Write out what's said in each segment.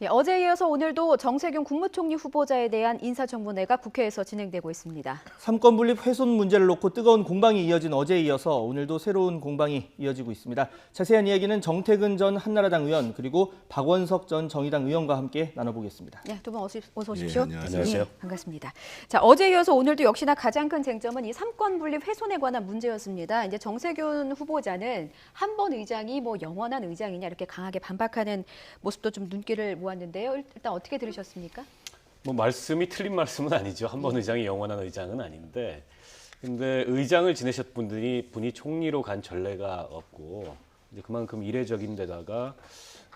예, 어제에 이어서 오늘도 정세균 국무총리 후보자에 대한 인사청문회가 국회에서 진행되고 있습니다. 삼권 분립 훼손 문제를 놓고 뜨거운 공방이 이어진 어제에 이어서 오늘도 새로운 공방이 이어지고 있습니다. 자세한 이야기는 정태근 전 한나라당 의원 그리고 박원석 전 정의당 의원과 함께 나눠보겠습니다. 네, 두 분 어서 오십시오. 예, 안녕하세요. 반갑습니다. 자, 어제에 이어서 오늘도 역시나 가장 큰 쟁점은 이 삼권 분립 훼손에 관한 문제였습니다. 이제 정세균 후보자는 한 번 의장이 뭐 영원한 의장이냐 이렇게 강하게 반박하는 모습도 좀 눈길을 모았는데요. 일단 어떻게 들으셨습니까? 뭐 말씀이 틀린 말씀은 아니죠. 한 번 의장이 영원한 의장은 아닌데, 근데 의장을 지내셨던 분이 총리로 간 전례가 없고, 이제 그만큼 이례적인 데다가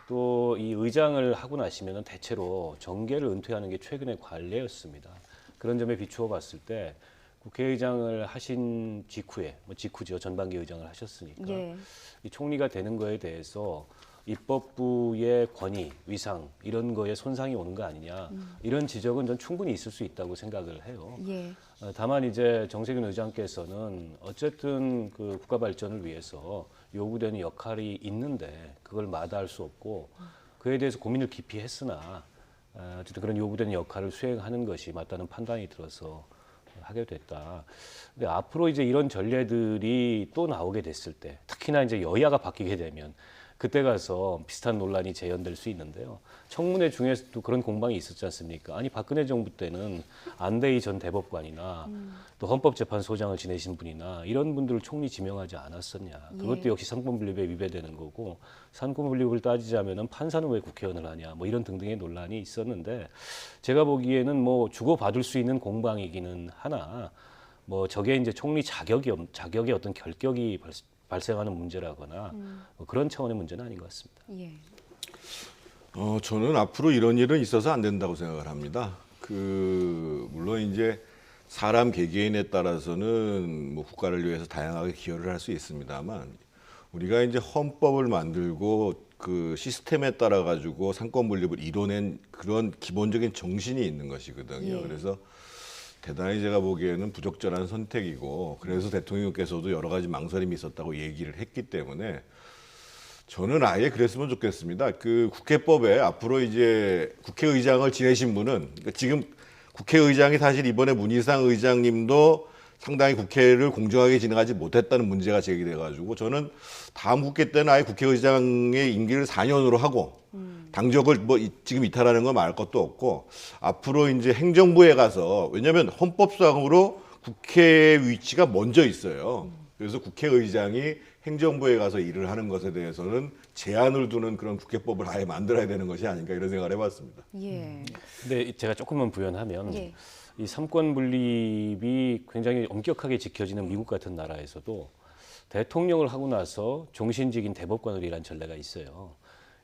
또 이 의장을 하고 나시면은 대체로 정계를 은퇴하는 게 최근의 관례였습니다. 그런 점에 비추어 봤을 때 국회의장을 하신 직후에, 뭐 직후죠. 전반기 의장을 하셨으니까 예. 이 총리가 되는 거에 대해서 입법부의 권위, 위상 이런 거에 손상이 오는 거 아니냐 이런 지적은 전 충분히 있을 수 있다고 생각을 해요. 예. 다만 이제 정세균 의장께서는 어쨌든 그 국가 발전을 위해서 요구되는 역할이 있는데 그걸 마다할 수 없고 그에 대해서 고민을 깊이 했으나 어쨌든 그런 요구되는 역할을 수행하는 것이 맞다는 판단이 들어서 하게 됐다. 근데 앞으로 이제 이런 전례들이 또 나오게 됐을 때, 특히나 이제 여야가 바뀌게 되면 그때 가서 비슷한 논란이 재현될 수 있는데요. 청문회 중에서도 그런 공방이 있었지 않습니까? 아니 박근혜 정부 때는 안대희 전 대법관이나 또 헌법재판소장을 지내신 분이나 이런 분들을 총리 지명하지 않았었냐. 그것도 역시 삼권분립에 위배되는 거고 삼권분립을 따지자면은 판사는 왜 국회의원을 하냐. 뭐 이런 등등의 논란이 있었는데 제가 보기에는 뭐 주고받을 수 있는 공방이기는 하나 뭐 저게 이제 총리 자격의 어떤 결격이 발생하는 문제라거나 뭐 그런 차원의 문제는 아닌 것 같습니다. 예. 저는 앞으로 이런 일은 있어서 안 된다고 생각을 합니다. 물론 이제 사람 개개인에 따라서는 뭐 국가를 위해서 다양하게 기여를 할 수 있습니다만 우리가 이제 헌법을 만들고 그 시스템에 따라 가지고 상권 분립을 이뤄낸 그런 기본적인 정신이 있는 것이거든요. 예. 그래서 대단히 제가 보기에는 부적절한 선택이고 그래서 대통령께서도 여러 가지 망설임이 있었다고 얘기를 했기 때문에 저는 아예 그랬으면 좋겠습니다. 그 국회법에 앞으로 이제 국회의장을 지내신 분은 그러니까 지금 국회의장이 사실 이번에 문희상 의장님도 상당히 국회를 공정하게 진행하지 못했다는 문제가 제기돼가지고 저는 다음 국회 때는 아예 국회의장의 임기를 4년으로 하고 당적을 뭐 지금 이탈하는 건 말할 것도 없고 앞으로 이제 행정부에 가서 왜냐하면 헌법상으로 국회 위치가 먼저 있어요. 그래서 국회의장이 행정부에 가서 일을 하는 것에 대해서는 제한을 두는 그런 국회법을 아예 만들어야 되는 것이 아닌가 이런 생각을 해봤습니다. 예. 근데 제가 조금만 부연하면 예. 이 삼권 분립이 굉장히 엄격하게 지켜지는 미국 같은 나라에서도 대통령을 하고 나서 종신직인 대법관으로 일한 전례가 있어요.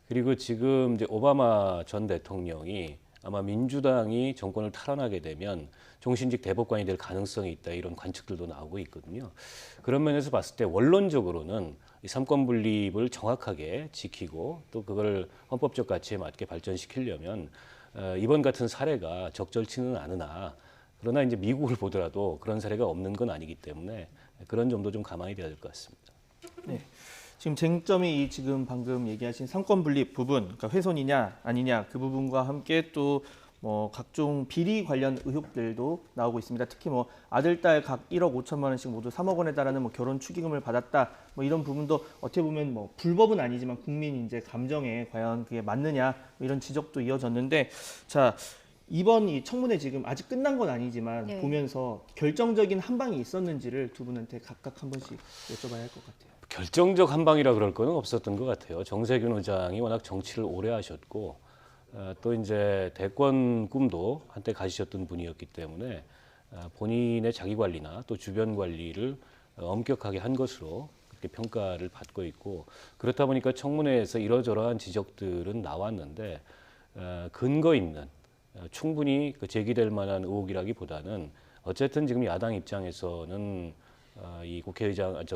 그리고 지금 이제 오바마 전 대통령이 아마 민주당이 정권을 탈환하게 되면 종신직 대법관이 될 가능성이 있다 이런 관측들도 나오고 있거든요. 그런 면에서 봤을 때 원론적으로는 이 삼권 분립을 정확하게 지키고 또 그걸 헌법적 가치에 맞게 발전시키려면 이번 같은 사례가 적절치는 않으나 그러나 이제 미국을 보더라도 그런 사례가 없는 건 아니기 때문에 그런 점도 좀 가만히 돼야 될 것 같습니다. 네. 지금 쟁점이 지금 방금 얘기하신 상권 분립 부분, 그러니까 훼손이냐 아니냐 그 부분과 함께 또 뭐 각종 비리 관련 의혹들도 나오고 있습니다. 특히 뭐 아들, 딸 각 1억 5천만 원씩 모두 3억 원에 달하는 뭐 결혼 축의금을 받았다. 뭐 이런 부분도 어떻게 보면 뭐 불법은 아니지만 국민 이제 감정에 과연 그게 맞느냐 뭐 이런 지적도 이어졌는데 자. 이번 이 청문회 지금 아직 끝난 건 아니지만 네. 보면서 결정적인 한 방이 있었는지를 두 분한테 각각 한 번씩 여쭤봐야 할 것 같아요. 결정적 한 방이라 그럴 거는 없었던 것 같아요. 정세균 의장이 워낙 정치를 오래 하셨고 또 이제 대권 꿈도 한때 가지셨던 분이었기 때문에 본인의 자기 관리나 또 주변 관리를 엄격하게 한 것으로 그렇게 평가를 받고 있고 그렇다 보니까 청문회에서 이러저러한 지적들은 나왔는데 근거 있는 충분히 제기될 만한 의혹이라기보다는 어쨌든 지금 야당 입장에서는 이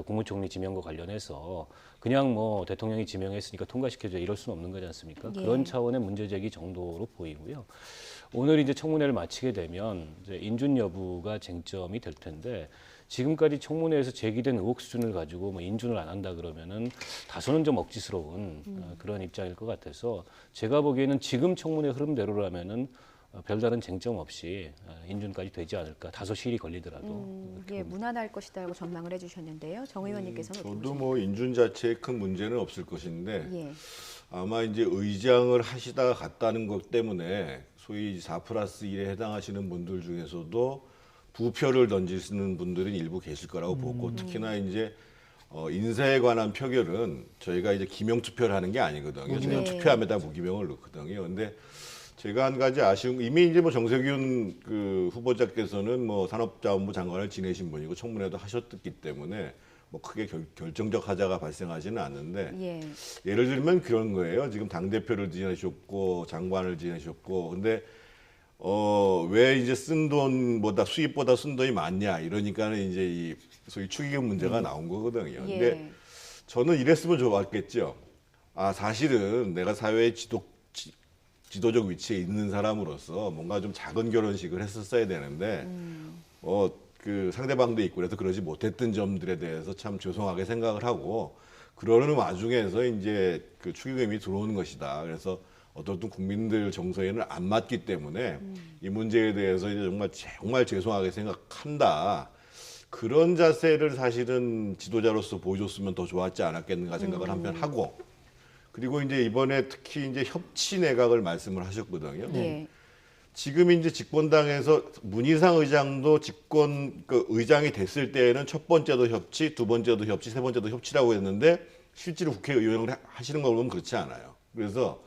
국무총리 지명과 관련해서 그냥 뭐 대통령이 지명했으니까 통과시켜줘 이럴 수는 없는 거지 않습니까? 예. 그런 차원의 문제 제기 정도로 보이고요. 오늘 이제 청문회를 마치게 되면 이제 인준 여부가 쟁점이 될 텐데 지금까지 청문회에서 제기된 의혹 수준을 가지고 뭐 인준을 안 한다 그러면은 다소는 좀 억지스러운 그런 입장일 것 같아서 제가 보기에는 지금 청문회 흐름대로라면은 별다른 쟁점 없이 인준까지 되지 않을까. 다소 시일이 걸리더라도. 예, 무난할 것이다라고 전망을 해주셨는데요. 정 의원님께서는 어떻게 저도 보십니까? 뭐 인준 자체에 큰 문제는 없을 것인데 예. 아마 이제 의장을 하시다가 갔다는 것 때문에 소위 4+1에 해당하시는 분들 중에서도 부표를 던지시는 분들이 일부 계실 거라고 보고 특히나 이제 인사에 관한 표결은 저희가 이제 기명 투표를 하는 게 아니거든요. 저희가 네. 투표함에다 무기명을 넣거든요. 근데 제가 한 가지 아쉬운 이미 이제 뭐 정세균 그 후보자께서는 뭐 산업자원부 장관을 지내신 분이고 청문회도 하셨기 때문에 뭐 크게 결정적 하자가 발생하지는 않는데 예. 예를 들면 그런 거예요. 지금 당 대표를 지내셨고 장관을 지내셨고 근데 왜 이제 쓴 돈보다 수입보다 쓴 돈이 많냐 이러니까는 이제 이 소위 축의금 문제가 나온 거거든요. 예. 근데 저는 이랬으면 좋았겠죠. 아 사실은 내가 사회의 지도적 위치에 있는 사람으로서 뭔가 좀 작은 결혼식을 했었어야 되는데 그 상대방도 있고 그래서 그러지 못했던 점들에 대해서 참 죄송하게 생각을 하고 그러는 와중에서 이제 그 축의금이 들어오는 것이다. 그래서 어떤 국민들 정서에는 안 맞기 때문에 이 문제에 대해서 이제 정말 죄송하게 생각한다. 그런 자세를 사실은 지도자로서 보여줬으면 더 좋았지 않았겠는가 생각을 한편 하고 그리고 이제 이번에 특히 이제 협치 내각을 말씀을 하셨거든요. 예. 지금 이제 집권당에서 문희상 의장도 집권 그 의장이 됐을 때에는 첫 번째도 협치, 두 번째도 협치, 세 번째도 협치라고 했는데 실제로 국회의원을 하시는 거 보면 그렇지 않아요. 그래서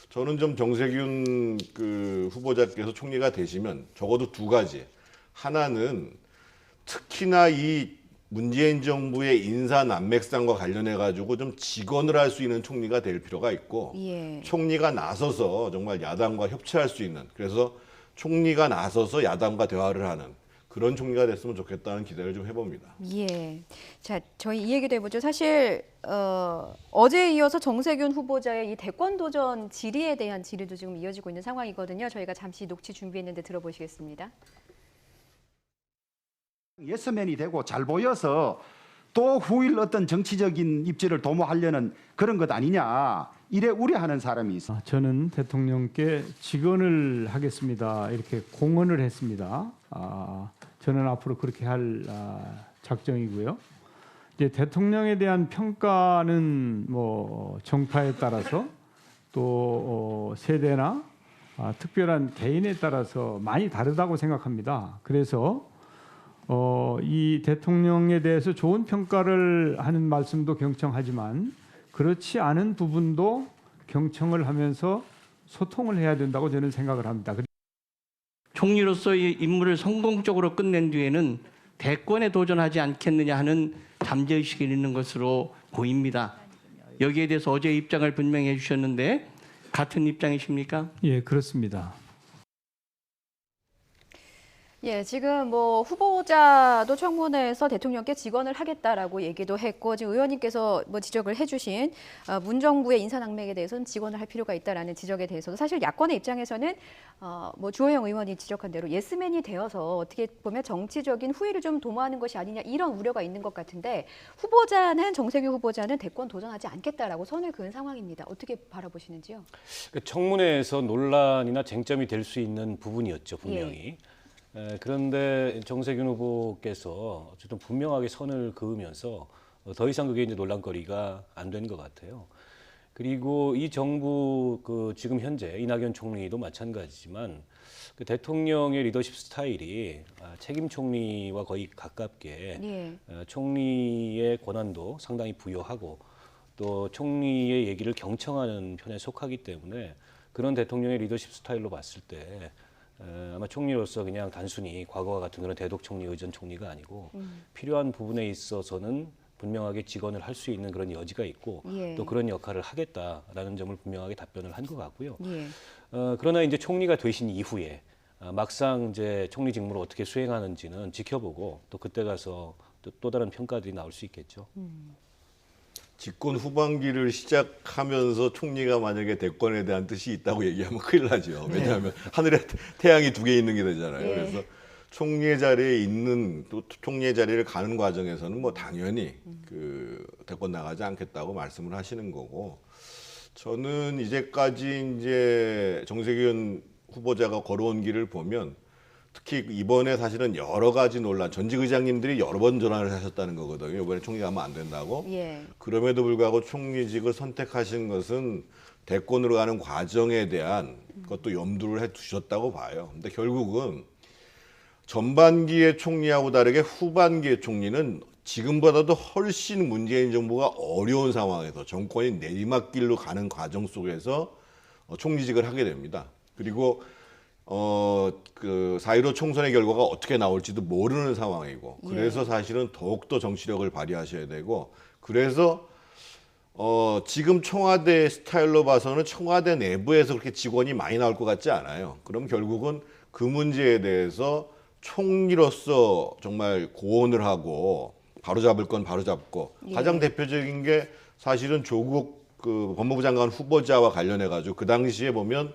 저는 좀 정세균 그 후보자께서 총리가 되시면 적어도 두 가지. 하나는 특히나 이 문재인 정부의 인사 난맥상과 관련해 가지고 좀 직언을 할 수 있는 총리가 될 필요가 있고 예. 총리가 나서서 정말 야당과 협치할 수 있는 그래서 총리가 나서서 야당과 대화를 하는 그런 총리가 됐으면 좋겠다는 기대를 좀 해봅니다. 예. 자, 저희 이 얘기도 해보죠. 사실 어제에 이어서 정세균 후보자의 이 대권 도전 질의에 대한 질의도 지금 이어지고 있는 상황이거든요. 저희가 잠시 녹취 준비했는데 들어보시겠습니다. 예스맨이 되고 잘 보여서 또 후일 어떤 정치적인 입지를 도모하려는 그런 것 아니냐 이래 우려하는 사람이 있어. 저는 대통령께 직언을 하겠습니다. 이렇게 공언을 했습니다. 저는 앞으로 그렇게 할 작정이고요. 이제 대통령에 대한 평가는 뭐 정파에 따라서 또 세대나 특별한 개인에 따라서 많이 다르다고 생각합니다. 그래서 이 대통령에 대해서 좋은 평가를 하는 말씀도 경청하지만 그렇지 않은 부분도 경청을 하면서 소통을 해야 된다고 저는 생각을 합니다. 총리로서의 임무를 성공적으로 끝낸 뒤에는 대권에 도전하지 않겠느냐 하는 잠재의식이 있는 것으로 보입니다. 여기에 대해서 어제 입장을 분명히 해주셨는데 같은 입장이십니까? 예, 그렇습니다. 예, 지금 뭐 후보자도 청문회에서 대통령께 직언을 하겠다라고 얘기도 했고 지금 의원님께서 뭐 지적을 해주신 문 정부의 인사낭맥에 대해서는 직언을 할 필요가 있다라는 지적에 대해서도 사실 야권의 입장에서는 뭐 주호영 의원이 지적한 대로 예스맨이 되어서 어떻게 보면 정치적인 후위를 좀 도모하는 것이 아니냐 이런 우려가 있는 것 같은데 정세균 후보자는 대권 도전하지 않겠다라고 선을 그은 상황입니다. 어떻게 바라보시는지요? 청문회에서 논란이나 쟁점이 될 수 있는 부분이었죠, 분명히. 그런데 정세균 후보께서 어쨌든 분명하게 선을 그으면서 더 이상 그게 이제 논란거리가 안 된 것 같아요. 그리고 이 정부 그 지금 현재 이낙연 총리도 마찬가지지만 그 대통령의 리더십 스타일이 책임 총리와 거의 가깝게 예. 총리의 권한도 상당히 부여하고 또 총리의 얘기를 경청하는 편에 속하기 때문에 그런 대통령의 리더십 스타일로 봤을 때 아마 총리로서 그냥 단순히 과거와 같은 그런 대독 총리, 의전 총리가 아니고 필요한 부분에 있어서는 분명하게 직언을 할 수 있는 그런 여지가 있고 예. 또 그런 역할을 하겠다라는 점을 분명하게 답변을 한 것 같고요. 예. 그러나 이제 총리가 되신 이후에 막상 이제 총리 직무를 어떻게 수행하는지는 지켜보고 또 그때 가서 또 다른 평가들이 나올 수 있겠죠. 집권 후반기를 시작하면서 총리가 만약에 대권에 대한 뜻이 있다고 얘기하면 큰일 나죠. 왜냐하면 하늘에 태양이 두 개 있는 게 되잖아요. 예. 그래서 총리의 자리에 있는 또 총리의 자리를 가는 과정에서는 뭐 당연히 그 대권 나가지 않겠다고 말씀을 하시는 거고, 저는 이제까지 이제 정세균 후보자가 걸어온 길을 보면 특히 이번에 사실은 여러 가지 논란, 전직 의장님들이 여러 번 전화를 하셨다는 거거든요. 이번에 총리 가면 안 된다고. 예. 그럼에도 불구하고 총리직을 선택하신 것은 대권으로 가는 과정에 대한 것도 염두를 해 두셨다고 봐요. 근데 결국은 전반기의 총리하고 다르게 후반기의 총리는 지금보다도 훨씬 문재인 정부가 어려운 상황에서 정권이 내리막길로 가는 과정 속에서 총리직을 하게 됩니다. 그리고 그 4.15 총선의 결과가 어떻게 나올지도 모르는 상황이고, 그래서 사실은 더욱더 정치력을 발휘하셔야 되고, 그래서 지금 청와대 스타일로 봐서는 청와대 내부에서 그렇게 직원이 많이 나올 것 같지 않아요. 그럼 결국은 그 문제에 대해서 총리로서 정말 고언을 하고 바로잡을 건 바로잡고, 가장 대표적인 게 사실은 조국 그 법무부 장관 후보자와 관련해 가지고 그 당시에 보면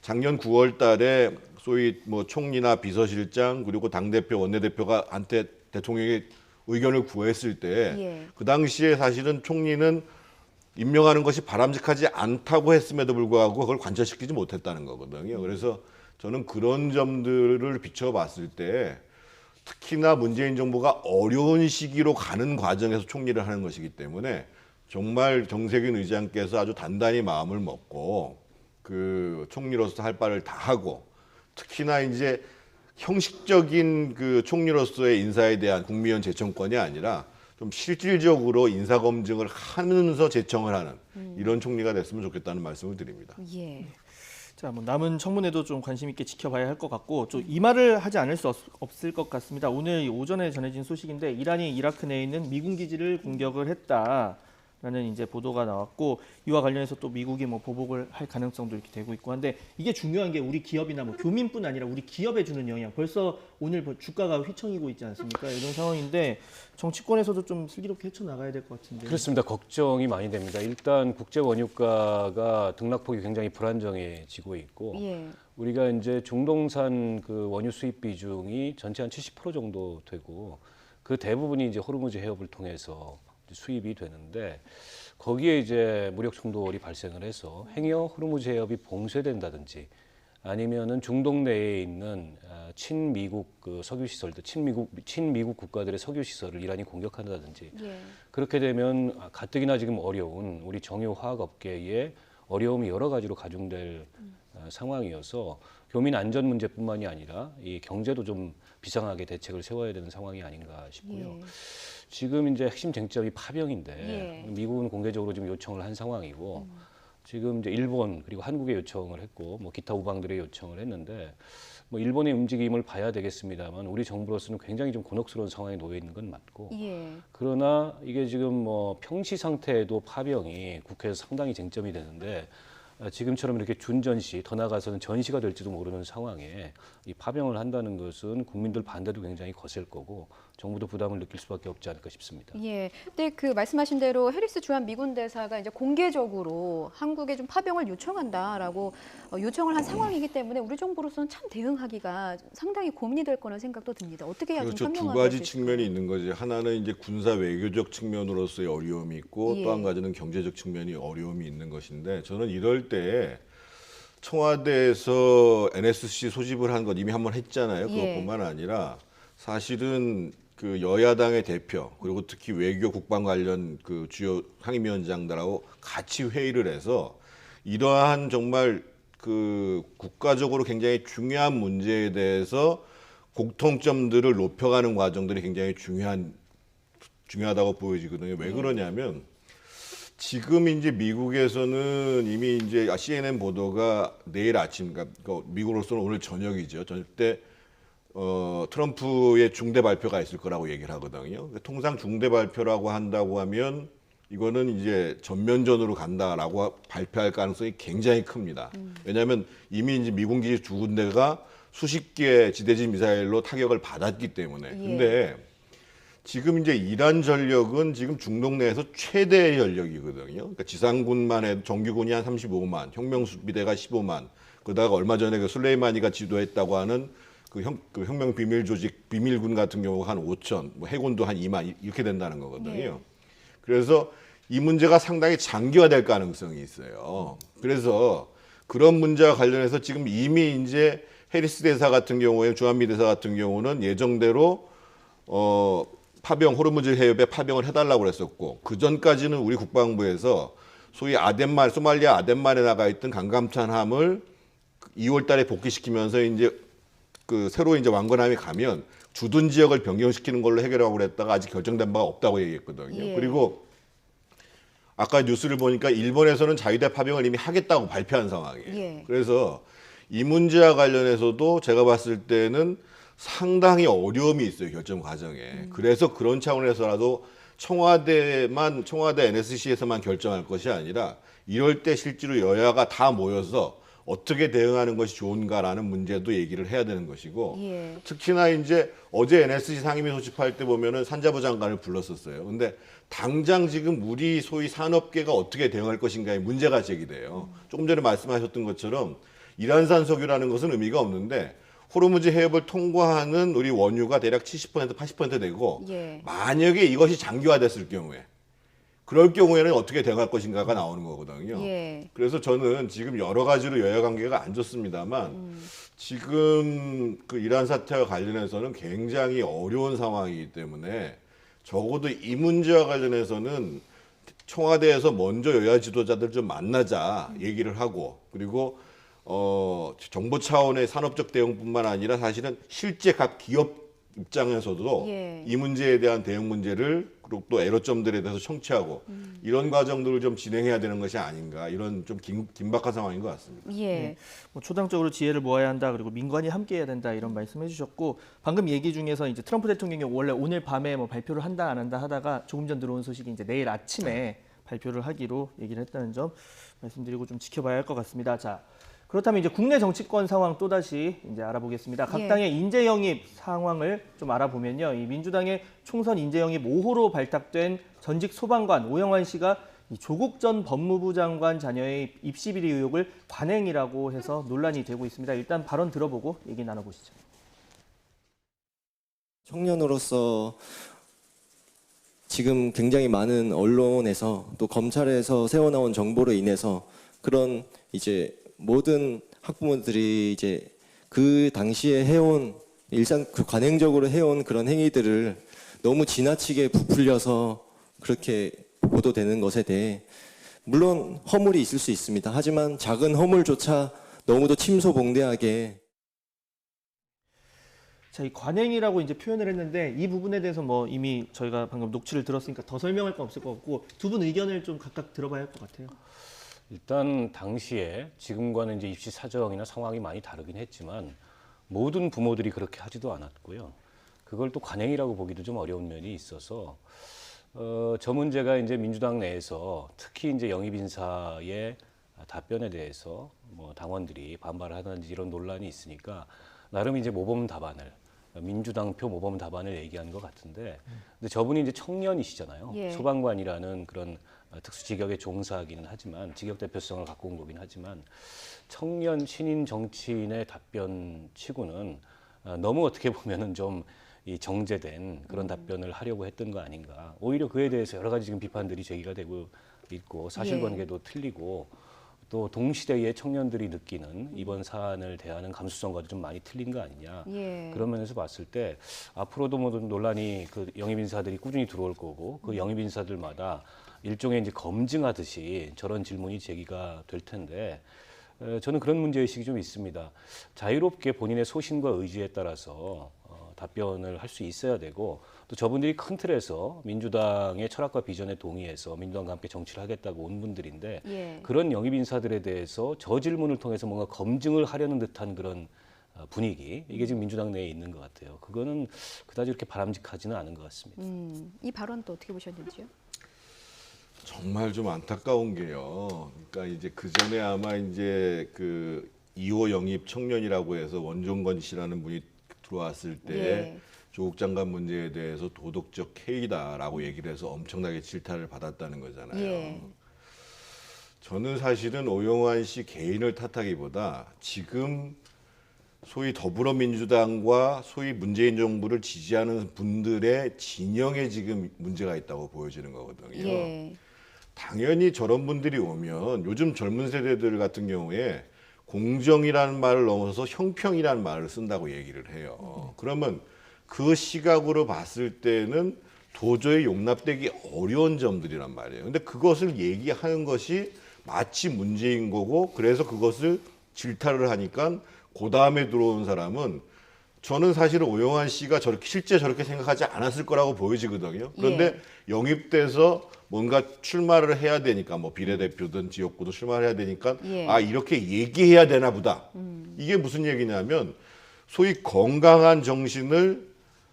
작년 9월 달에 소위 뭐 총리나 비서실장 그리고 당대표 원내대표가 한테 대통령이 의견을 구했을 때 그 당시에 사실은 총리는 임명하는 것이 바람직하지 않다고 했음에도 불구하고 그걸 관철시키지 못했다는 거거든요. 그래서 저는 그런 점들을 비춰봤을 때 특히나 문재인 정부가 어려운 시기로 가는 과정에서 총리를 하는 것이기 때문에 정말 정세균 의장께서 아주 단단히 마음을 먹고 그 총리로서 할 바를 다 하고, 특히나 이제 형식적인 그 총리로서의 인사에 대한 국무위원 제청권이 아니라 좀 실질적으로 인사 검증을 하면서 제청을 하는 이런 총리가 됐으면 좋겠다는 말씀을 드립니다. 예. 자, 뭐 남은 청문회도 좀 관심 있게 지켜봐야 할 것 같고, 좀 이 말을 하지 않을 수 없을 것 같습니다. 오늘 오전에 전해진 소식인데 이란이 이라크 내에 있는 미군 기지를 공격을 했다라는 이제 보도가 나왔고, 이와 관련해서 또 미국이 뭐 보복을 할 가능성도 이렇게 되고 있고 한데, 이게 중요한 게 우리 기업이나 뭐 교민뿐 아니라 우리 기업에 주는 영향. 벌써 오늘 주가가 휘청이고 있지 않습니까? 이런 상황인데 정치권에서도 좀 슬기롭게 헤쳐나가야 될 것 같은데. 그렇습니다. 걱정이 많이 됩니다. 일단 국제 원유가가 등락폭이 굉장히 불안정해지고 있고, 우리가 이제 중동산 그 원유 수입 비중이 전체 한 70% 정도 되고, 그 대부분이 이제 호르무즈 해협을 통해서 수입이 되는데, 거기에 이제 무력 충돌이 발생을 해서 행여 호르무즈 해협이 봉쇄된다든지 아니면은 중동 내에 있는 친미국 그 석유 시설들, 친미국 국가들의 석유 시설을 이란이 공격한다든지, 그렇게 되면 가뜩이나 지금 어려운 우리 정유 화학 업계에 어려움이 여러 가지로 가중될 상황이어서 교민 안전 문제뿐만이 아니라 이 경제도 좀 비상하게 대책을 세워야 되는 상황이 아닌가 싶고요. 지금 이제 핵심 쟁점이 파병인데 미국은 공개적으로 지금 요청을 한 상황이고, 지금 이제 일본 그리고 한국에 요청을 했고 뭐 기타 우방들의 요청을 했는데, 뭐 일본의 움직임을 봐야 되겠습니다만 우리 정부로서는 굉장히 좀 곤혹스러운 상황에 놓여 있는 건 맞고, 그러나 이게 지금 뭐 평시 상태에도 파병이 국회에서 상당히 쟁점이 되는데, 지금처럼 이렇게 준전시, 더 나아가서는 전시가 될지도 모르는 상황에 이 파병을 한다는 것은 국민들 반대도 굉장히 거셀 거고 정부도 부담을 느낄 수밖에 없지 않을까 싶습니다. 예. 근데 그 말씀하신 대로 해리스 주한 미군 대사가 이제 공개적으로 한국에 좀 파병을 요청한다라고 요청을 한 상황이기 때문에 우리 정부로서는 참 대응하기가 상당히 고민이 될 거라는 생각도 듭니다. 어떻게 해야 좀 그렇죠. 두 현명하게 가지 할수 있을까요? 측면이 있는 거지. 하나는 이제 군사 외교적 측면으로서의 어려움이 있고, 또 한 가지는 경제적 측면이 어려움이 있는 것인데, 저는 이럴 때 청와대에서 NSC 소집을 한 것 이미 한번 했잖아요. 그것뿐만 아니라 사실은 그 여야당의 대표 그리고 특히 외교 국방 관련 그 주요 상임위원장들하고 같이 회의를 해서 이러한 정말 그 국가적으로 굉장히 중요한 문제에 대해서 공통점들을 높여가는 과정들이 굉장히 중요하다고 보여지거든요. 왜 그러냐면 지금 이제 미국에서는 이미 이제 CNN 보도가 내일 아침, 그러니까 미국으로서는 오늘 저녁이죠. 저녁 때 트럼프의 중대 발표가 있을 거라고 얘기를 하거든요. 통상 중대 발표라고 한다고 하면 이거는 이제 전면전으로 간다라고 발표할 가능성이 굉장히 큽니다. 왜냐하면 이미 이제 미군 기지 두 군데가 수십 개의 지대지 미사일로 타격을 받았기 때문에. 근데 지금 이제 이란 전력은 지금 중동 내에서 최대의 전력이거든요. 그러니까 지상군만 해도 정규군이 한 35만, 혁명수비대가 15만, 그러다가 얼마 전에 그 술레이마니가 지도했다고 하는 그 그 혁명 비밀 조직 비밀군 같은 경우가 한 5천, 뭐 해군도 한 2만 이렇게 된다는 거거든요. 네. 그래서 이 문제가 상당히 장기화될 가능성이 있어요. 그래서 그런 문제와 관련해서 지금 이미 이제 해리스 대사 같은 경우에 주한미 대사 같은 경우는 예정대로 파병 호르무즈 해협에 파병을 해달라고 그랬었고 그 전까지는 우리 국방부에서 소위 소말리아 아덴만에 나가 있던 강감찬함을 2월달에 복귀시키면서 이제 그 새로 이제 왕건함이 가면 주둔 지역을 변경시키는 걸로 해결하고 그랬다가 아직 결정된 바가 없다고 얘기했거든요. 예. 그리고 아까 뉴스를 보니까 일본에서는 자위대 파병을 이미 하겠다고 발표한 상황이에요. 예. 그래서 이 문제와 관련해서도 제가 봤을 때는 상당히 어려움이 있어요, 결정 과정에. 그래서 그런 차원에서라도 청와대 NSC에서만 결정할 것이 아니라 이럴 때 실제로 여야가 다 모여서 어떻게 대응하는 것이 좋은가라는 문제도 얘기를 해야 되는 것이고 예. 특히나 이제 어제 NSC 상임위 소집할 때 보면은 산자부 장관을 불렀었어요. 근데 당장 지금 우리 소위 산업계가 어떻게 대응할 것인가에 문제가 제기돼요. 조금 전에 말씀하셨던 것처럼 이란산 석유라는 것은 의미가 없는데 호르무즈 해협을 통과하는 우리 원유가 대략 70% 80% 되고 예. 만약에 이것이 장기화됐을 경우에 그럴 경우에는 어떻게 대응할 것인가가 나오는 거거든요. 예. 그래서 저는 지금 여러 가지로 여야 관계가 안 좋습니다만 지금 그 이란 사태와 관련해서는 굉장히 어려운 상황이기 때문에 적어도 이 문제와 관련해서는 청와대에서 먼저 여야 지도자들 좀 만나자 얘기를 하고 그리고 정부 차원의 산업적 대응뿐만 아니라 사실은 실제 각 기업 입장에서도 예. 이 문제에 대한 대응 문제를 그리고 또 애로점들에 대해서 청취하고 이런 과정들을 좀 진행해야 되는 것이 아닌가 이런 좀 긴박한 상황인 것 같습니다. 예. 뭐 초당적으로 지혜를 모아야 한다 그리고 민관이 함께해야 된다 이런 말씀해 주셨고 방금 얘기 중에서 이제 트럼프 대통령이 원래 오늘 밤에 뭐 발표를 한다 안 한다 하다가 조금 전 들어온 소식이 이제 내일 아침에 발표를 하기로 얘기를 했다는 점 말씀드리고 좀 지켜봐야 할 것 같습니다. 자. 그렇다면 이제 국내 정치권 상황 또다시 이제 알아보겠습니다. 각 예. 당의 인재 영입 상황을 좀 알아보면요. 이 민주당의 총선 인재 영입 5호로 발탁된 전직 소방관 오영환 씨가 이 조국 전 법무부 장관 자녀의 입시 비리 의혹을 관행이라고 해서 논란이 되고 있습니다. 일단 발언 들어보고 얘기 나눠보시죠. 청년으로서 지금 굉장히 많은 언론에서 또 검찰에서 세워나온 정보로 인해서 그런 이제 모든 학부모들이 이제 그 당시에 해온 일상 그 관행적으로 해온 그런 행위들을 너무 지나치게 부풀려서 그렇게 보도되는 것에 대해 물론 허물이 있을 수 있습니다. 하지만 작은 허물조차 너무도 침소봉대하게 자, 이 관행이라고 이제 표현을 했는데 이 부분에 대해서 뭐 이미 저희가 방금 녹취를 들었으니까 더 설명할 건 없을 것 같고 두 분 의견을 좀 각각 들어봐야 할 것 같아요. 일단 당시에 지금과는 이제 입시 사정이나 상황이 많이 다르긴 했지만 모든 부모들이 그렇게 하지도 않았고요. 그걸 또 관행이라고 보기도 좀 어려운 면이 있어서 저 문제가 이제 민주당 내에서 특히 이제 영입 인사의 답변에 대해서 뭐 당원들이 반발하든지 이런 논란이 있으니까 나름 이제 모범 답안을 민주당 표 모범 답안을 얘기한 것 같은데 근데 저분이 이제 청년이시잖아요. 예. 소방관이라는 그런 특수 직역에 종사하기는 하지만 직역 대표성을 갖고 온 거긴 하지만 청년 신인 정치인의 답변 치고는 너무 어떻게 보면은 좀 이 정제된 그런 답변을 하려고 했던 거 아닌가. 오히려 그에 대해서 여러 가지 지금 비판들이 제기가 되고 있고 사실관계도 틀리고 또 동시대의 청년들이 느끼는 이번 사안을 대하는 감수성과도 좀 많이 틀린 거 아니냐. 예. 그런 면에서 봤을 때 앞으로도 뭐 논란이 그 영입 인사들이 꾸준히 들어올 거고 그 영입 인사들마다 일종의 이제 검증하듯이 저런 질문이 제기가 될 텐데 저는 그런 문제의식이 좀 있습니다. 자유롭게 본인의 소신과 의지에 따라서 답변을 할 수 있어야 되고 또 저분들이 큰 틀에서 민주당의 철학과 비전에 동의해서 민주당과 함께 정치를 하겠다고 온 분들인데 예. 그런 영입 인사들에 대해서 저 질문을 통해서 뭔가 검증을 하려는 듯한 그런 분위기 이게 지금 민주당 내에 있는 것 같아요. 그거는 그다지 그렇게 바람직하지는 않은 것 같습니다. 이 발언 또 어떻게 보셨는지요? 정말 좀 안타까운 게요. 그러니까 이제 그 전에 아마 이제 그 2호 영입 청년이라고 해서 원종건 씨라는 분이 들어왔을 때 예. 조국 장관 문제에 대해서 도덕적 해이다라고 얘기를 해서 엄청나게 질타를 받았다는 거잖아요. 예. 저는 사실은 오영환 씨 개인을 탓하기보다 지금 소위 더불어민주당과 소위 문재인 정부를 지지하는 분들의 진영에 지금 문제가 있다고 보여지는 거거든요. 예. 당연히 저런 분들이 오면 요즘 젊은 세대들 같은 경우에 공정이라는 말을 넘어서 형평이라는 말을 쓴다고 얘기를 해요. 그러면 그 시각으로 봤을 때는 도저히 용납되기 어려운 점들이란 말이에요. 근데 그것을 얘기하는 것이 마치 문제인 거고, 그래서 그것을 질타를 하니까 그 다음에 들어온 사람은, 저는 사실은 오영환 씨가 실제 저렇게 생각하지 않았을 거라고 보여지거든요. 그런데 영입돼서 뭔가 출마를 해야 되니까, 뭐 비례대표든 지역구도 출마를 해야 되니까 예. 아, 이렇게 얘기해야 되나 보다. 이게 무슨 얘기냐면 소위 건강한 정신을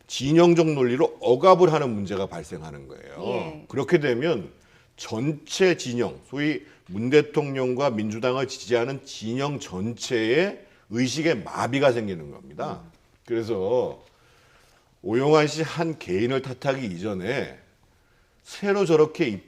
진영적 논리로 억압을 하는 문제가 발생하는 거예요. 예. 그렇게 되면 전체 진영, 소위 문 대통령과 민주당을 지지하는 진영 전체의 의식의 마비가 생기는 겁니다. 그래서 오영환 씨 한 개인을 탓하기 이전에 새로 저렇게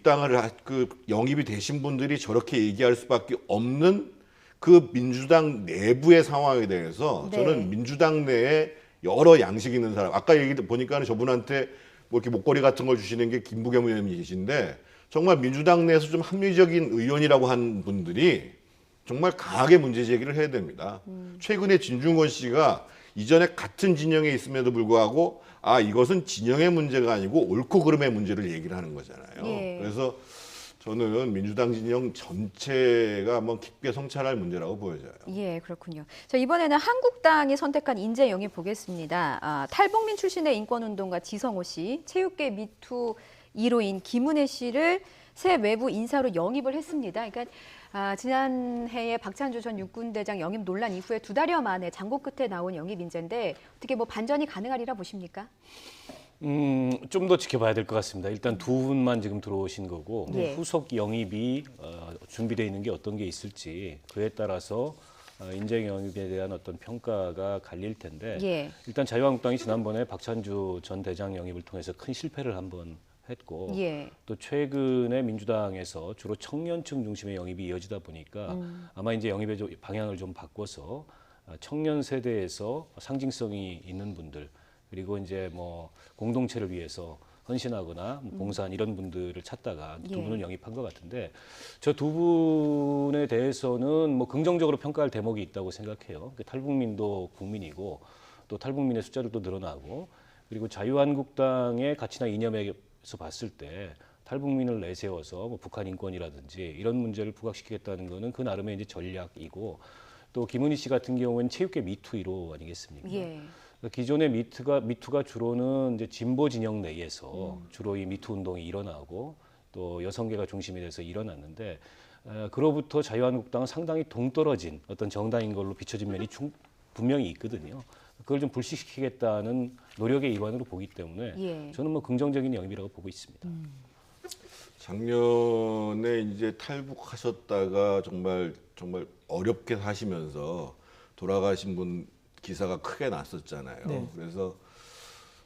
영입이 되신 분들이 저렇게 얘기할 수밖에 없는 그 민주당 내부의 상황에 대해서 네. 저는 민주당 내에 여러 양식 있는 사람, 아까 얘기 보니까 저분한테 뭐 이렇게 목걸이 같은 걸 주시는 게 김부겸 의원님이신데, 정말 민주당 내에서 좀 합리적인 의원이라고 한 분들이 정말 강하게 문제 제기를 해야 됩니다. 최근에 진중권 씨가 이전에 같은 진영에 있음에도 불구하고 아, 이것은 진영의 문제가 아니고 옳고 그름의 문제를 얘기를 하는 거잖아요. 예. 그래서 저는 민주당 진영 전체가 한번 깊게 성찰할 문제라고 보여져요. 예, 그렇군요. 자, 이번에는 한국당이 선택한 인재 영입 보겠습니다. 탈북민 출신의 인권운동가 지성호 씨, 체육계 미투 1호인 김은혜 씨를 새 외부 인사로 영입을 했습니다. 그러니까 지난해에 박찬주 전 육군대장 영입 논란 이후에 2달여 만에 장고 끝에 나온 영입 인재인데 어떻게 뭐 반전이 가능하리라 보십니까? 좀 더 지켜봐야 될 것 같습니다. 일단 두 분만 지금 들어오신 거고 예. 후속 영입이 준비되어 있는 게 어떤 게 있을지 그에 따라서 인재 영입에 대한 어떤 평가가 갈릴 텐데 예. 일단 자유한국당이 지난번에 박찬주 전 대장 영입을 통해서 큰 실패를 한번 했고 예. 또 최근에 민주당에서 주로 청년층 중심의 영입이 이어지다 보니까 아마 이제 영입의 방향을 좀 바꿔서 청년 세대에서 상징성이 있는 분들 그리고 이제 뭐 공동체를 위해서 헌신하거나 뭐 봉사한 이런 분들을 찾다가 두 예. 분을 영입한 것 같은데 저 두 분에 대해서는 뭐 긍정적으로 평가할 대목이 있다고 생각해요. 탈북민도 국민이고 또 탈북민의 숫자도 또 늘어나고 그리고 자유한국당의 가치나 이념에서 봤을 때 탈북민을 내세워서 뭐 북한 인권이라든지 이런 문제를 부각시키겠다는 거는 그 나름의 이제 전략이고 또 김은희 씨 같은 경우는 체육계 미투 1호 아니겠습니까? 예. 기존의 미투가 주로는 이제 진보 진영 내에서 주로 이 미투 운동이 일어나고 또 여성계가 중심이 돼서 일어났는데 그로부터 자유한국당은 상당히 동떨어진 어떤 정당인 걸로 비춰진 면이 분명히 있거든요. 그걸 좀 불식시키겠다는 노력의 일환으로 보기 때문에 예. 저는 뭐 긍정적인 영입이라고 보고 있습니다. 작년에 이제 탈북하셨다가 정말 어렵게 사시면서 돌아가신 분 기사가 크게 났었잖아요. 네. 그래서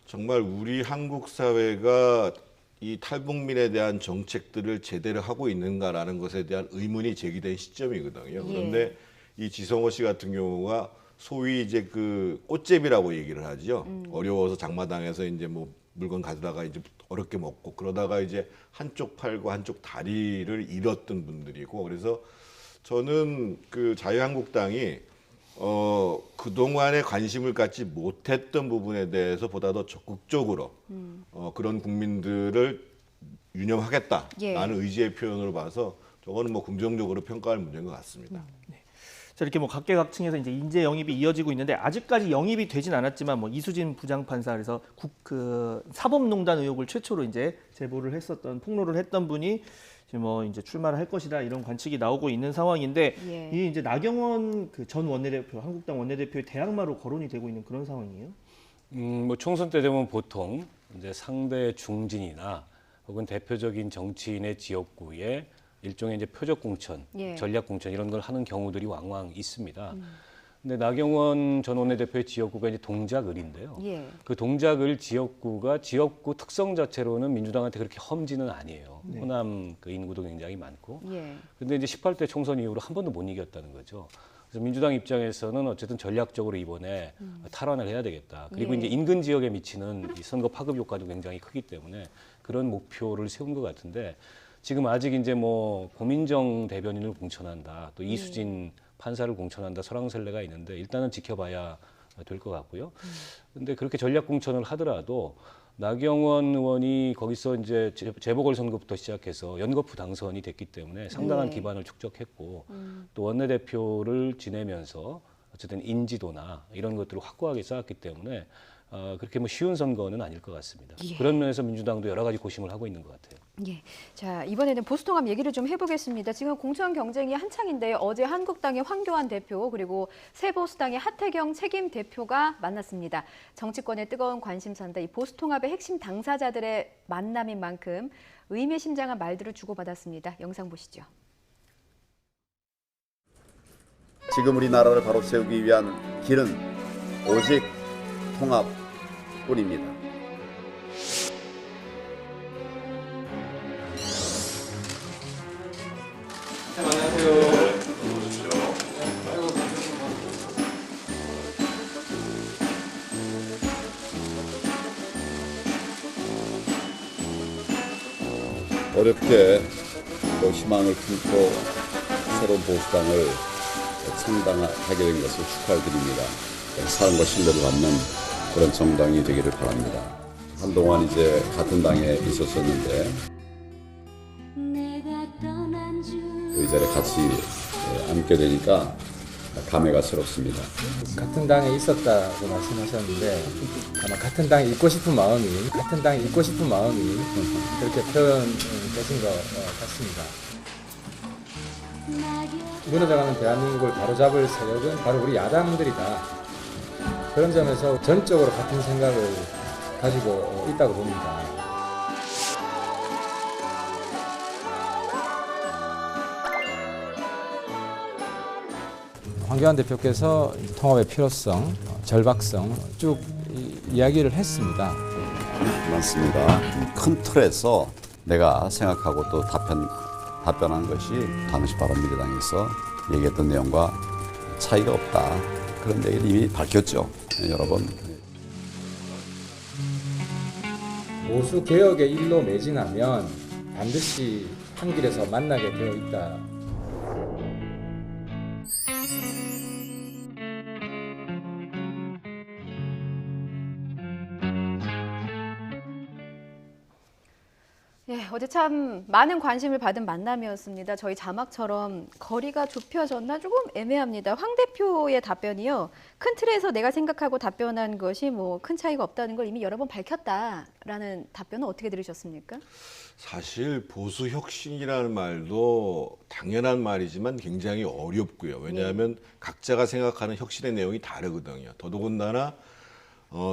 정말 우리 한국 사회가 이 탈북민에 대한 정책들을 제대로 하고 있는가라는 것에 대한 의문이 제기된 시점이거든요. 그런데 이 지성호 씨 같은 경우가 소위 이제 그 꽃제비라고 얘기를 하죠. 어려워서 장마당에서 이제 뭐 물건 가져다가 이제 어렵게 먹고 그러다가 이제 한쪽 팔과 한쪽 다리를 잃었던 분들이고 그래서 저는 그 자유한국당이 그동안에 관심을 갖지 못했던 부분에 대해서 보다 더 적극적으로 그런 국민들을 유념하겠다라는 예. 의지의 표현으로 봐서 저거는 뭐 긍정적으로 평가할 문제인 것 같습니다. 자, 이렇게 뭐 각계각층에서 이제 인재 영입이 이어지고 있는데 아직까지 영입이 되진 않았지만 뭐 이수진 부장판사 그래서 사법농단 의혹을 최초로 이제 제보를 했었던 폭로를 했던 분이 지금 뭐 이제 출마를 할 것이다 이런 관측이 나오고 있는 상황인데 예. 이 이제 나경원 그 전 원내대표 한국당 원내대표의 대항마로 거론이 되고 있는 그런 상황이에요. 뭐 총선 때 되면 보통 이제 상대 중진이나 혹은 대표적인 정치인의 지역구에 일종의 이제 표적 공천, 예. 전략 공천 이런 걸 하는 경우들이 왕왕 있습니다. 근데 나경원 전 원내대표의 지역구가 이제 동작을인데요. 예. 그 동작을 지역구가 지역구 특성 자체로는 민주당한테 그렇게 험지는 아니에요. 호남 그 인구도 굉장히 많고. 예. 근데 이제 18대 총선 이후로 한 번도 못 이겼다는 거죠. 그래서 민주당 입장에서는 어쨌든 전략적으로 이번에 탈환을 해야 되겠다. 그리고 이제 인근 지역에 미치는 이 선거 파급 효과도 굉장히 크기 때문에 그런 목표를 세운 것 같은데 지금 아직 이제 뭐 고민정 대변인을 공천한다, 또 이수진 판사를 공천한다, 설왕설래가 있는데 일단은 지켜봐야 될 것 같고요. 근데 그렇게 전략 공천을 하더라도 나경원 의원이 거기서 이제 재보궐 선거부터 시작해서 연거푸 당선이 됐기 때문에 상당한 네. 기반을 축적했고 또 원내대표를 지내면서 어쨌든 인지도나 이런 것들을 확고하게 쌓았기 때문에 그렇게 뭐 쉬운 선거는 아닐 것 같습니다. 예. 그런 면에서 민주당도 여러 가지 고심을 하고 있는 것 같아요. 예. 자, 이번에는 보수통합 얘기를 좀 해보겠습니다. 지금 공천 경쟁이 한창인데 어제 한국당의 황교안 대표 그리고 새보수당의 하태경 책임 대표가 만났습니다. 정치권의 뜨거운 관심사인데 이 보수통합의 핵심 당사자들의 만남인 만큼 의미심장한 말들을 주고받았습니다. 영상 보시죠. 지금 우리나라를 바로 세우기 위한 길은 오직 통합뿐입니다. 어렵게 또 희망을 품고 새로운 보수당을 창당하게 된 것을 축하드립니다. 사랑과 신뢰를 받는 그런 정당이 되기를 바랍니다. 한동안 이제 같은 당에 있었었는데 이 자리에 같이 앉게 되니까 감회가 새롭습니다. 같은 당에 있었다고 말씀하셨는데 아마 같은 당에 있고 싶은 마음이 그렇게 표현되신 것 같습니다. 무너져가는 대한민국을 바로잡을 세력은 바로 우리 야당들이다. 그런 점에서 전적으로 같은 생각을 가지고 있다고 봅니다. 황교안 대표께서 통합의 필요성, 절박성 쭉 이야기를 했습니다. 맞습니다. 큰 틀에서 내가 생각하고 또 답변한 것이 당시 바른미래당에서 얘기했던 내용과 차이가 없다. 그런 얘기를 이미 밝혔죠. 여러 번. 보수 개혁의 일로 매진하면 반드시 한 길에서 만나게 되어 있다. 예, 어제 참 많은 관심을 받은 만남이었습니다. 저희 자막처럼 거리가 좁혀졌나 조금 애매합니다. 황 대표의 답변이요. 큰 틀에서 내가 생각하고 답변한 것이 뭐 큰 차이가 없다는 걸 이미 여러 번 밝혔다라는 답변은 어떻게 들으셨습니까? 사실 보수 혁신이라는 말도 당연한 말이지만 굉장히 어렵고요. 왜냐하면 각자가 생각하는 혁신의 내용이 다르거든요. 더더군다나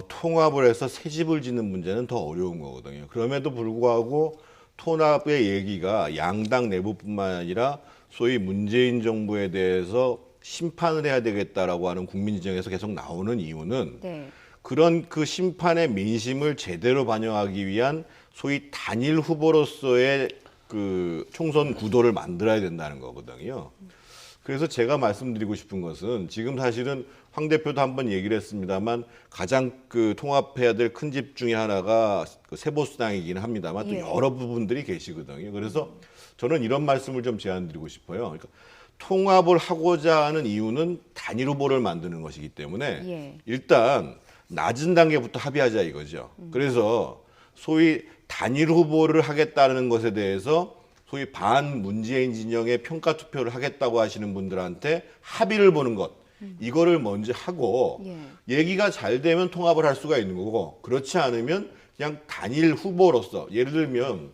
통합을 해서 새 집을 짓는 문제는 더 어려운 거거든요. 그럼에도 불구하고 통합의 얘기가 양당 내부뿐만 아니라 소위 문재인 정부에 대해서 심판을 해야 되겠다라고 하는 국민 지정에서 계속 나오는 이유는 네. 그런 그 심판의 민심을 제대로 반영하기 위한 소위 단일 후보로서의 그 총선 구도를 만들어야 된다는 거거든요. 그래서 제가 말씀드리고 싶은 것은 지금 사실은 황 대표도 한번 얘기를 했습니다만 가장 그 통합해야 될 큰 집 중에 하나가 그 새보수당이기는 합니다만 또 예. 여러 부분들이 계시거든요. 그래서 저는 이런 말씀을 좀 제안드리고 싶어요. 그러니까 통합을 하고자 하는 이유는 단일 후보를 만드는 것이기 때문에 예. 일단 낮은 단계부터 합의하자 이거죠. 그래서 소위 단일 후보를 하겠다는 것에 대해서 소위 반 문재인 진영의 평가 투표를 하겠다고 하시는 분들한테 합의를 보는 것. 이거를 먼저 하고 예. 얘기가 잘 되면 통합을 할 수가 있는 거고 그렇지 않으면 그냥 단일 후보로서 예를 들면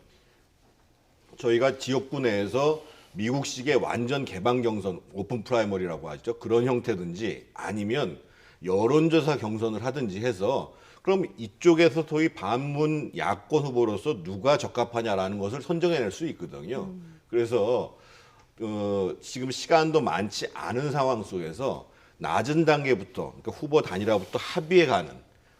저희가 지역구 내에서 미국식의 완전 개방 경선 오픈 프라이머리라고 하죠. 그런 형태든지 아니면 여론조사 경선을 하든지 해서 그럼 이쪽에서 소위 반문 야권 후보로서 누가 적합하냐라는 것을 선정해낼 수 있거든요. 그래서 지금 시간도 많지 않은 상황 속에서 낮은 단계부터 그러니까 후보 단일화부터 합의해 가는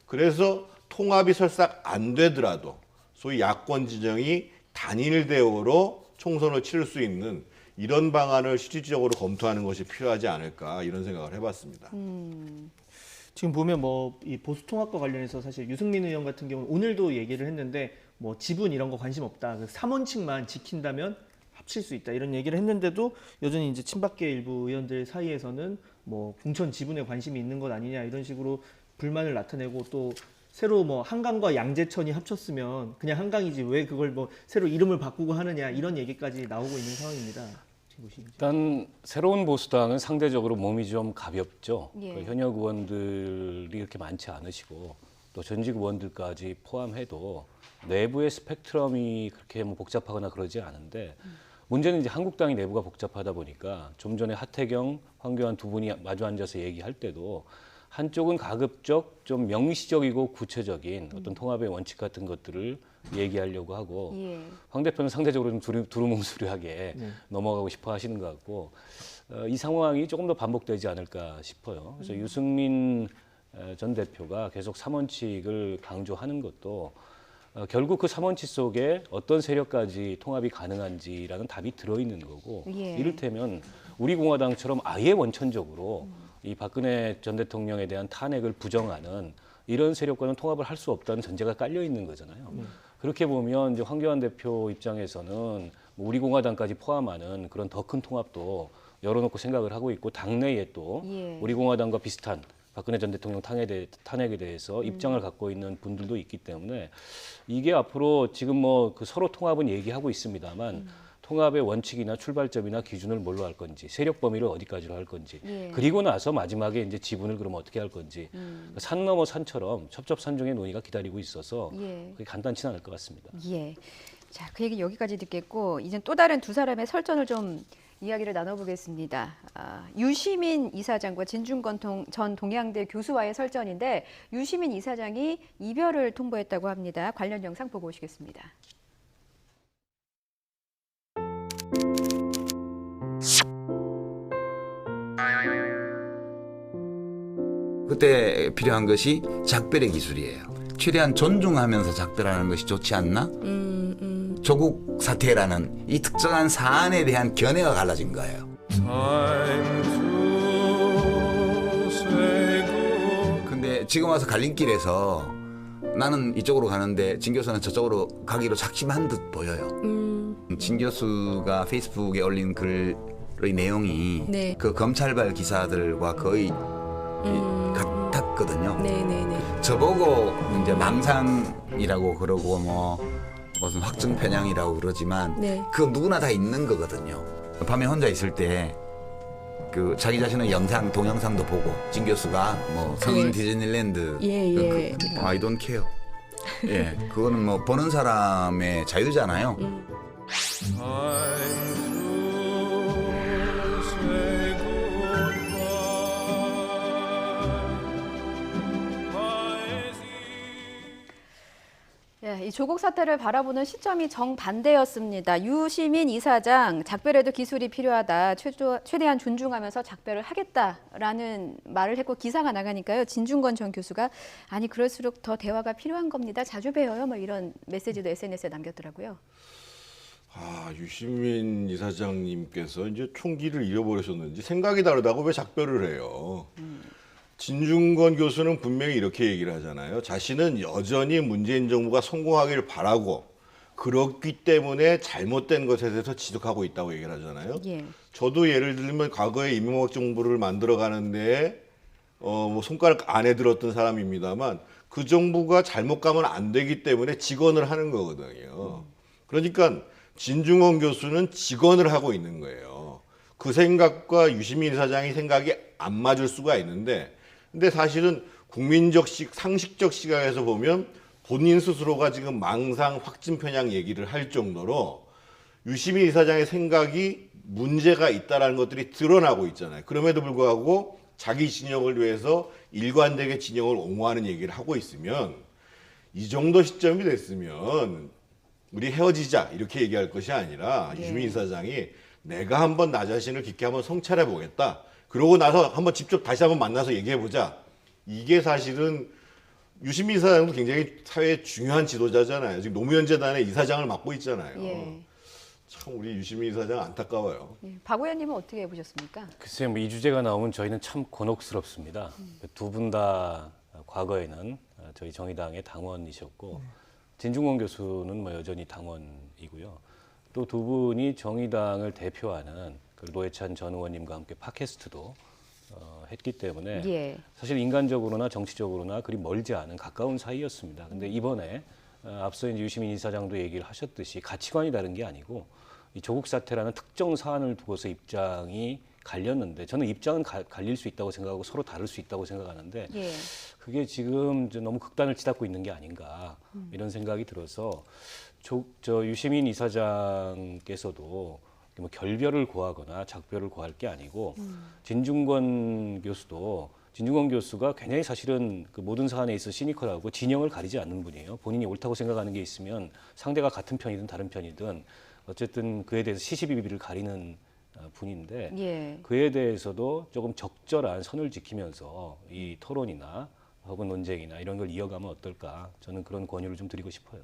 그래서 통합이 설사 안 되더라도 소위 야권 진영이 단일 대우로 총선을 치를 수 있는 이런 방안을 실질적으로 검토하는 것이 필요하지 않을까 이런 생각을 해봤습니다. 지금 보면 뭐 이 보수통합과 관련해서 사실 유승민 의원 같은 경우는 오늘도 얘기를 했는데 뭐 지분 이런 거 관심 없다. 그 3원칙만 지킨다면 합칠 수 있다. 이런 얘기를 했는데도 여전히 이제 친박계 일부 의원들 사이에서는 뭐 공천 지분에 관심이 있는 것 아니냐 이런 식으로 불만을 나타내고 또 새로 뭐 한강과 양재천이 합쳤으면 그냥 한강이지 왜 그걸 뭐 새로 이름을 바꾸고 하느냐 이런 얘기까지 나오고 있는 상황입니다. 일단 새로운 보수당은 상대적으로 몸이 좀 가볍죠. 예. 그 현역 의원들이 이렇게 많지 않으시고 또 전직 의원들까지 포함해도 내부의 스펙트럼이 그렇게 뭐 복잡하거나 그러지 않은데 문제는 이제 한국당이 내부가 복잡하다 보니까 좀 전에 하태경, 황교안 두 분이 마주 앉아서 얘기할 때도 한쪽은 가급적 좀 명시적이고 구체적인 어떤 통합의 원칙 같은 것들을 얘기하려고 하고 예. 황 대표는 상대적으로 좀 두루뭉술하게 넘어가고 싶어 하시는 것 같고 이 상황이 조금 더 반복되지 않을까 싶어요. 그래서 유승민 전 대표가 계속 3원칙을 강조하는 것도 결국 그 3원칙 속에 어떤 세력까지 통합이 가능한지라는 답이 들어있는 거고 예. 이를테면 우리 공화당처럼 아예 원천적으로 이 박근혜 전 대통령에 대한 탄핵을 부정하는 이런 세력과는 통합을 할 수 없다는 전제가 깔려 있는 거잖아요. 그렇게 보면 이제 황교안 대표 입장에서는 뭐 우리 공화당까지 포함하는 그런 더 큰 통합도 열어놓고 생각을 하고 있고 당내에 또 예. 우리 공화당과 비슷한 박근혜 전 대통령 탄핵에 대해서 입장을 갖고 있는 분들도 있기 때문에 이게 앞으로 지금 뭐 그 서로 통합은 얘기하고 있습니다만 통합의 원칙이나 출발점이나 기준을 뭘로 할 건지 세력 범위를 어디까지로 할 건지 예. 그리고 나서 마지막에 이제 지분을 그럼 어떻게 할 건지 산 넘어 산처럼 첩첩산중의 논의가 기다리고 있어서 예. 그게 간단치는 않을 것 같습니다. 예. 자, 그 얘기 여기까지 듣겠고 이제 또 다른 두 사람의 설전을 좀 이야기를 나눠보겠습니다. 유시민 이사장과 진중권 전 동양대 교수와의 설전인데 유시민 이사장이 이별을 통보했다고 합니다. 관련 영상 보고 오시겠습니다. 그때 필요한 것이 작별의 기술이에요. 최대한 존중하면서 작별하는 것이 좋지 않나? 조국 사태라는 이 특정한 사안에 대한 견해가 갈라진 거예요. 근데 지금 와서 갈림길에서 나는 이쪽으로 가는데 진 교수는 저쪽으로 가기로 작심한 듯 보여요. 진 교수가 페이스북에 올린 글의 내용이 네. 그 검찰발 기사들과 거의 같았거든요. 네네네. 저보고 이제 망상이라고 그러고 뭐 무슨 확증 편향이라고 그러지만 네. 그거 누구나 다 있는 거거든요. 밤에 혼자 있을 때 그 자기 자신의 영상 동영상도 보고 진 교수가 뭐 성인 디즈니랜드 예. I don't care. 예, 그거는 뭐 보는 사람의 자유잖아요. 이 조국 사태를 바라보는 시점이 정반대였습니다. 유시민 이사장, 작별에도 기술이 필요하다. 최대한 존중하면서 작별을 하겠다라는 말을 했고 기사가 나가니까요. 진중권 전 교수가 아니 그럴수록 더 대화가 필요한 겁니다. 자주 뵈어요. 뭐 이런 메시지도 SNS에 남겼더라고요. 유시민 이사장님께서 이제 총기를 잃어버리셨는지 생각이 다르다고 왜 작별을 해요? 진중권 교수는 분명히 이렇게 얘기를 하잖아요. 자신은 여전히 문재인 정부가 성공하기를 바라고 그렇기 때문에 잘못된 것에 대해서 지적하고 있다고 얘기를 하잖아요. 예. 저도 예를 들면 과거에 이명박 정부를 만들어가는데 뭐 손가락 안에 들었던 사람입니다만 그 정부가 잘못 가면 안 되기 때문에 직언을 하는 거거든요. 그러니까 진중권 교수는 직언을 하고 있는 거예요. 그 생각과 유시민 이사장의 생각이 안 맞을 수가 있는데 근데 사실은 국민적 상식적 시각에서 보면 본인 스스로가 지금 망상 확진 편향 얘기를 할 정도로 유시민 이사장의 생각이 문제가 있다라는 것들이 드러나고 있잖아요. 그럼에도 불구하고 자기 진영을 위해서 일관되게 진영을 옹호하는 얘기를 하고 있으면 이 정도 시점이 됐으면 우리 헤어지자 이렇게 얘기할 것이 아니라 유시민 이사장이 내가 한번 나 자신을 깊게 한번 성찰해 보겠다. 그러고 나서 한번 직접 다시 한번 만나서 얘기해 보자. 이게 사실은 유시민 이사장도 굉장히 사회의 중요한 지도자잖아요. 지금 노무현 재단의 이사장을 맡고 있잖아요. 예. 참 우리 유시민 이사장 안타까워요. 예, 박 의원님은 어떻게 보셨습니까? 글쎄요, 뭐 이 주제가 나오면 저희는 참 곤혹스럽습니다. 두 분 다 과거에는 저희 정의당의 당원이셨고 진중권 교수는 뭐 여전히 당원이고요. 또 두 분이 정의당을 대표하는 그 노회찬 전 의원님과 함께 팟캐스트도 했기 때문에 예. 사실 인간적으로나 정치적으로나 그리 멀지 않은 가까운 사이였습니다. 근데 이번에 앞서 이제 유시민 이사장도 얘기를 하셨듯이 가치관이 다른 게 아니고 이 조국 사태라는 특정 사안을 두고서 입장이 갈렸는데 저는 입장은 갈릴 수 있다고 생각하고 서로 다를 수 있다고 생각하는데 예. 그게 지금 너무 극단을 치닫고 있는 게 아닌가 이런 생각이 들어서 저 유시민 이사장께서도 뭐 결별을 고하거나 작별을 고할 게 아니고 진중권 교수가 굉장히 사실은 그 모든 사안에 있어 시니컬하고 진영을 가리지 않는 분이에요. 본인이 옳다고 생각하는 게 있으면 상대가 같은 편이든 다른 편이든 어쨌든 그에 대해서 시시비비를 가리는 분인데 예. 그에 대해서도 조금 적절한 선을 지키면서 이 토론이나 혹은 논쟁이나 이런 걸 이어가면 어떨까 저는 그런 권유를 좀 드리고 싶어요.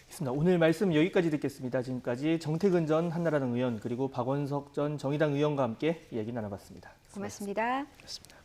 있습니다. 오늘 말씀 여기까지 듣겠습니다. 지금까지 정태근 전 한나라당 의원 그리고 박원석 전 정의당 의원과 함께 이야기 나눠봤습니다. 고맙습니다. 그렇습니다.